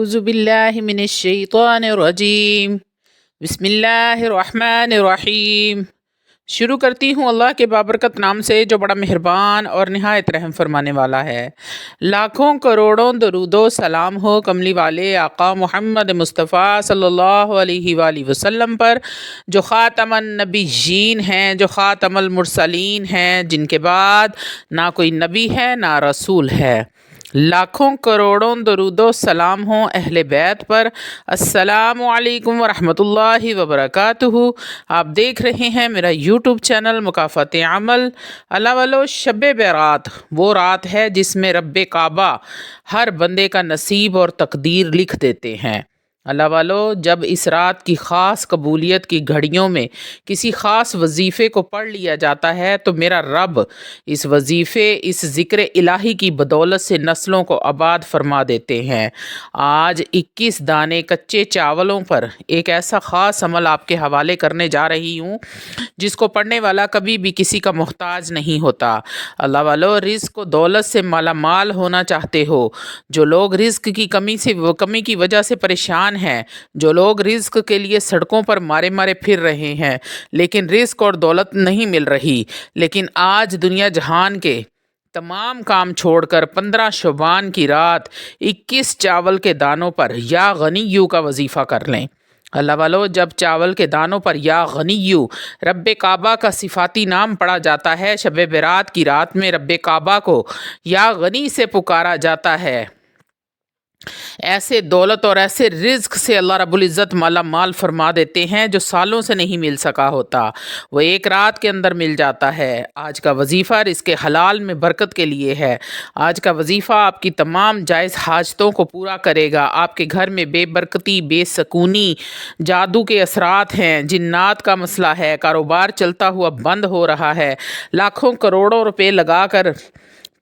أعوذ بالله من الشیطان الرجیم بسم اللہ الرحمن الرحیم۔ شروع کرتی ہوں اللہ کے بابرکت نام سے جو بڑا مہربان اور نہایت رحم فرمانے والا ہے۔ لاکھوں کروڑوں درود و سلام ہو کملی والے آقا محمد مصطفیٰ صلی اللہ علیہ وآلہ وسلم پر، جو خاتم النبیین ہیں، جو خاتم المرسلین ہیں، جن کے بعد نہ کوئی نبی ہے نہ رسول ہے۔ لاکھوں کروڑوں درود و سلام ہوں اہل بیت پر۔ السلام علیکم ورحمۃ اللہ وبرکاتہ۔ آپ دیکھ رہے ہیں میرا یوٹیوب چینل مکافات عمل۔ اللہ والو، شب برات وہ رات ہے جس میں رب کعبہ ہر بندے کا نصیب اور تقدیر لکھ دیتے ہیں۔ اللہ والو، جب اس رات کی خاص قبولیت کی گھڑیوں میں کسی خاص وظیفے کو پڑھ لیا جاتا ہے تو میرا رب اس وظیفے، اس ذکر الہی کی بدولت سے نسلوں کو آباد فرما دیتے ہیں۔ آج 21 دانے کچے چاولوں پر ایک ایسا خاص عمل آپ کے حوالے کرنے جا رہی ہوں جس کو پڑھنے والا کبھی بھی کسی کا محتاج نہیں ہوتا۔ اللہ والو، رزق و دولت سے مالا مال ہونا چاہتے ہو، جو لوگ رزق کی کمی کی وجہ سے پریشان ہیں، جو لوگ رزق کے لیے سڑکوں پر مارے مارے پھر رہے ہیں لیکن رزق اور دولت نہیں مل رہی، لیکن آج دنیا جہان کے تمام کام چھوڑ کر 15 شعبان کی رات 21 چاول کے دانوں پر یا غنیو کا وظیفہ کر لیں۔ اللہ والو، جب چاول کے دانوں پر یا غنیو رب کعبہ کا صفاتی نام پڑھا جاتا ہے، شب برات کی رات میں رب کعبہ کو یا غنی سے پکارا جاتا ہے، ایسے دولت اور ایسے رزق سے اللہ رب العزت مالا مال فرما دیتے ہیں جو سالوں سے نہیں مل سکا ہوتا، وہ ایک رات کے اندر مل جاتا ہے۔ آج کا وظیفہ رزق حلال میں برکت کے لیے ہے۔ آج کا وظیفہ آپ کی تمام جائز حاجتوں کو پورا کرے گا۔ آپ کے گھر میں بے برکتی، بے سکونی، جادو کے اثرات ہیں، جنات کا مسئلہ ہے، کاروبار چلتا ہوا بند ہو رہا ہے، لاکھوں کروڑوں روپے لگا کر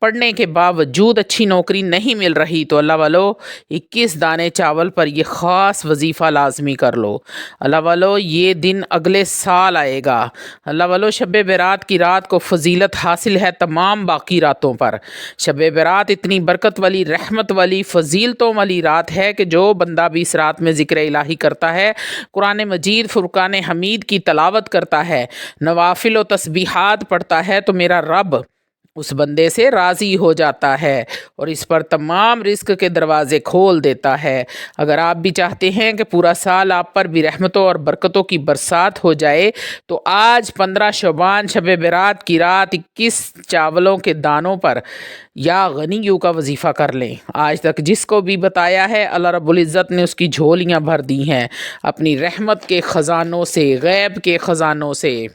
پڑھنے کے باوجود اچھی نوکری نہیں مل رہی، تو اللہ والو 21 دانے چاول پر یہ خاص وظیفہ لازمی کر لو۔ اللہ والو، یہ دن اگلے سال آئے گا۔ اللہ والو، شب برات کی رات کو فضیلت حاصل ہے تمام باقی راتوں پر۔ شب برات اتنی برکت والی، رحمت والی، فضیلتوں والی رات ہے کہ جو بندہ بھی اس رات میں ذکر الہی کرتا ہے، قرآن مجید فرقان حمید کی تلاوت کرتا ہے، نوافل و تسبیحات پڑھتا ہے، تو میرا رب اس بندے سے راضی ہو جاتا ہے اور اس پر تمام رزق کے دروازے کھول دیتا ہے۔ اگر آپ بھی چاہتے ہیں کہ پورا سال آپ پر بھی رحمتوں اور برکتوں کی برسات ہو جائے تو آج 15 شعبان شب برات کی رات 21 چاولوں کے دانوں پر یا غنیو کا وظیفہ کر لیں۔ آج تک جس کو بھی بتایا ہے، اللہ رب العزت نے اس کی جھولیاں بھر دی ہیں اپنی رحمت کے خزانوں سے، غیب کے خزانوں سے۔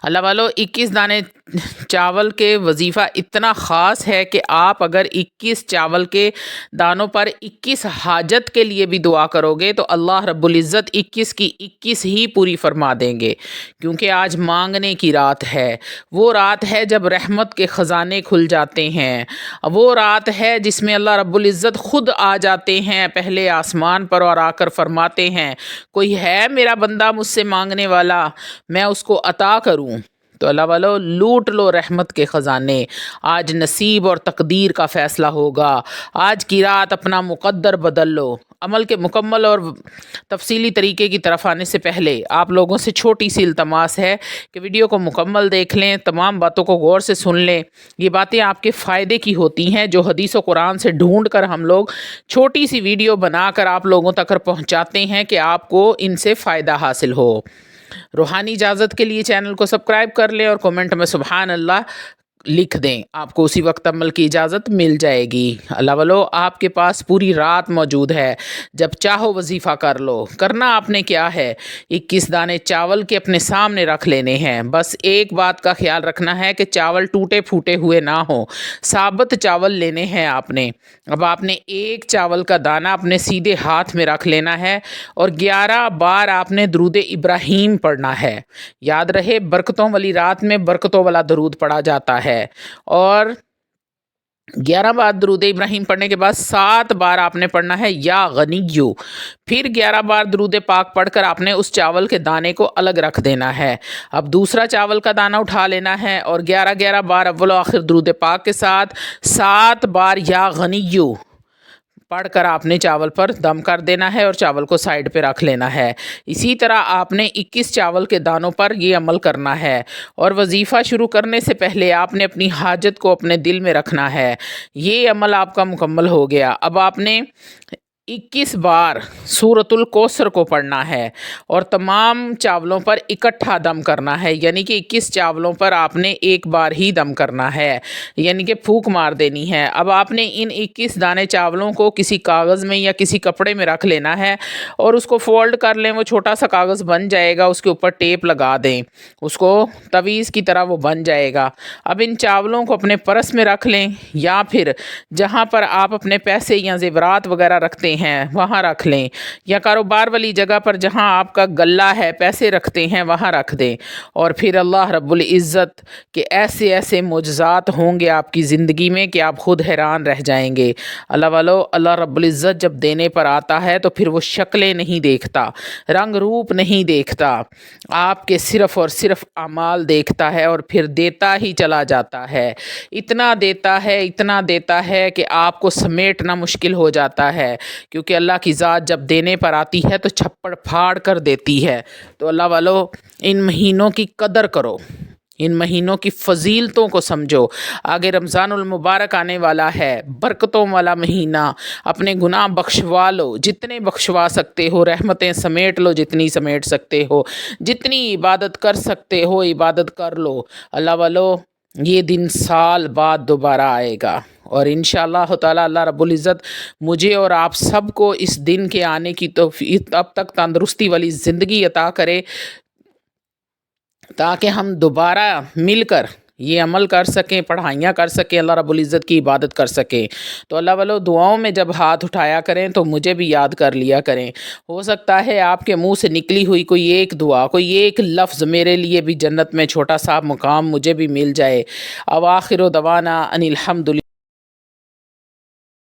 اللہ والو، 21 دانے چاول کے وظیفہ اتنا خاص ہے کہ آپ اگر 21 چاول کے دانوں پر 21 حاجت کے لیے بھی دعا کرو گے تو اللہ رب العزت 21 کی 21 ہی پوری فرما دیں گے، کیونکہ آج مانگنے کی رات ہے۔ وہ رات ہے جب رحمت کے خزانے کھل جاتے ہیں، وہ رات ہے جس میں اللہ رب العزت خود آ جاتے ہیں پہلے آسمان پر اور آ کر فرماتے ہیں، کوئی ہے میرا بندہ مجھ سے مانگنے والا، میں اس کو عطا کروں۔ تو اللہ والو، لوٹ لو رحمت کے خزانے۔ آج نصیب اور تقدیر کا فیصلہ ہوگا۔ آج کی رات اپنا مقدر بدل لو۔ عمل کے مکمل اور تفصیلی طریقے کی طرف آنے سے پہلے آپ لوگوں سے چھوٹی سی التماس ہے کہ ویڈیو کو مکمل دیکھ لیں، تمام باتوں کو غور سے سن لیں۔ یہ باتیں آپ کے فائدے کی ہوتی ہیں جو حدیث و قرآن سے ڈھونڈ کر ہم لوگ چھوٹی سی ویڈیو بنا کر آپ لوگوں تک پہنچاتے ہیں کہ آپ کو ان سے فائدہ حاصل ہو۔ روحانی اجازت کے لیے چینل کو سبسکرائب کر لیں اور کومنٹ میں سبحان اللہ لکھ دیں، آپ کو اسی وقت عمل کی اجازت مل جائے گی۔ اللہ والو، آپ کے پاس پوری رات موجود ہے، جب چاہو وظیفہ کر لو۔ کرنا آپ نے کیا ہے، 21 دانے چاول کے اپنے سامنے رکھ لینے ہیں۔ بس ایک بات کا خیال رکھنا ہے کہ چاول ٹوٹے پھوٹے ہوئے نہ ہوں، ثابت چاول لینے ہیں آپ نے۔ اب آپ نے ایک چاول کا دانہ اپنے سیدھے ہاتھ میں رکھ لینا ہے اور 11 بار آپ نے درود ابراہیم پڑھنا ہے۔ یاد رہے، برکتوں والی رات میں برکتوں والا درود پڑھا جاتا ہے، اور 11 بار درود ابراہیم پڑھنے کے بعد 7 بار آپ نے پڑھنا ہے یا غنیو، پھر 11 بار درود پاک پڑھ کر آپ نے اس چاول کے دانے کو الگ رکھ دینا ہے۔ اب دوسرا چاول کا دانہ اٹھا لینا ہے اور 11 بار اول و آخر درود پاک کے ساتھ 7 بار یا غنیو پڑھ کر آپ نے چاول پر دم کر دینا ہے اور چاول کو سائڈ پہ رکھ لینا ہے۔ اسی طرح آپ نے 21 چاول کے دانوں پر یہ عمل کرنا ہے، اور وظیفہ شروع کرنے سے پہلے آپ نے اپنی حاجت کو اپنے دل میں رکھنا ہے۔ یہ عمل آپ کا مکمل ہو گیا۔ اب آپ نے 21 بار سورۃ الکوثر کو پڑھنا ہے اور تمام چاولوں پر اکٹھا دم کرنا ہے، یعنی کہ 21 چاولوں پر آپ نے ایک بار ہی دم کرنا ہے، یعنی کہ پھونک مار دینی ہے۔ اب آپ نے ان 21 دانے چاولوں کو کسی کاغذ میں یا کسی کپڑے میں رکھ لینا ہے اور اس کو فولڈ کر لیں، وہ چھوٹا سا کاغذ بن جائے گا، اس کے اوپر ٹیپ لگا دیں، اس کو تویز کی طرح وہ بن جائے گا۔ اب ان چاولوں کو اپنے پرس میں رکھ لیں، یا پھر جہاں پر آپ اپنے پیسے یا زیورات وغیرہ رکھتے ہیں وہاں رکھ لیں، یا کاروبار والی جگہ پر جہاں آپ کا گلہ ہے پیسے رکھتے ہیں وہاں رکھ دیں، اور پھر اللہ رب العزت کے ایسے ایسے معجزات ہوں گے آپ کی زندگی میں کہ آپ خود حیران رہ جائیں گے۔ اللہ والو، اللہ رب العزت جب دینے پر آتا ہے تو پھر وہ شکلیں نہیں دیکھتا، رنگ روپ نہیں دیکھتا، آپ کے صرف اور صرف اعمال دیکھتا ہے، اور پھر دیتا ہی چلا جاتا ہے۔ اتنا دیتا ہے کہ آپ کو سمیٹنا مشکل ہو جاتا ہے، کیونکہ اللہ کی ذات جب دینے پر آتی ہے تو چھپڑ پھاڑ کر دیتی ہے۔ تو اللہ والو، ان مہینوں کی قدر کرو، ان مہینوں کی فضیلتوں کو سمجھو۔ آگے رمضان المبارک آنے والا ہے، برکتوں والا مہینہ، اپنے گناہ بخشوا لو جتنے بخشوا سکتے ہو، رحمتیں سمیٹ لو جتنی سمیٹ سکتے ہو، جتنی عبادت کر سکتے ہو عبادت کر لو۔ اللہ والو، یہ دن سال بعد دوبارہ آئے گا، اور انشاءاللہ تعالی اللہ رب العزت مجھے اور آپ سب کو اس دن کے آنے کی توفیق، اب تک تندرستی والی زندگی عطا کرے، تاکہ ہم دوبارہ مل کر یہ عمل کر سکیں، پڑھائیاں کر سکیں، اللہ رب العزت کی عبادت کر سکیں۔ تو اللہ والو، دعاؤں میں جب ہاتھ اٹھایا کریں تو مجھے بھی یاد کر لیا کریں، ہو سکتا ہے آپ کے منہ سے نکلی ہوئی کوئی ایک دعا، کوئی ایک لفظ میرے لیے بھی جنت میں چھوٹا سا مقام مجھے بھی مل جائے۔ اواخر دعوانا ان الحمد للہ۔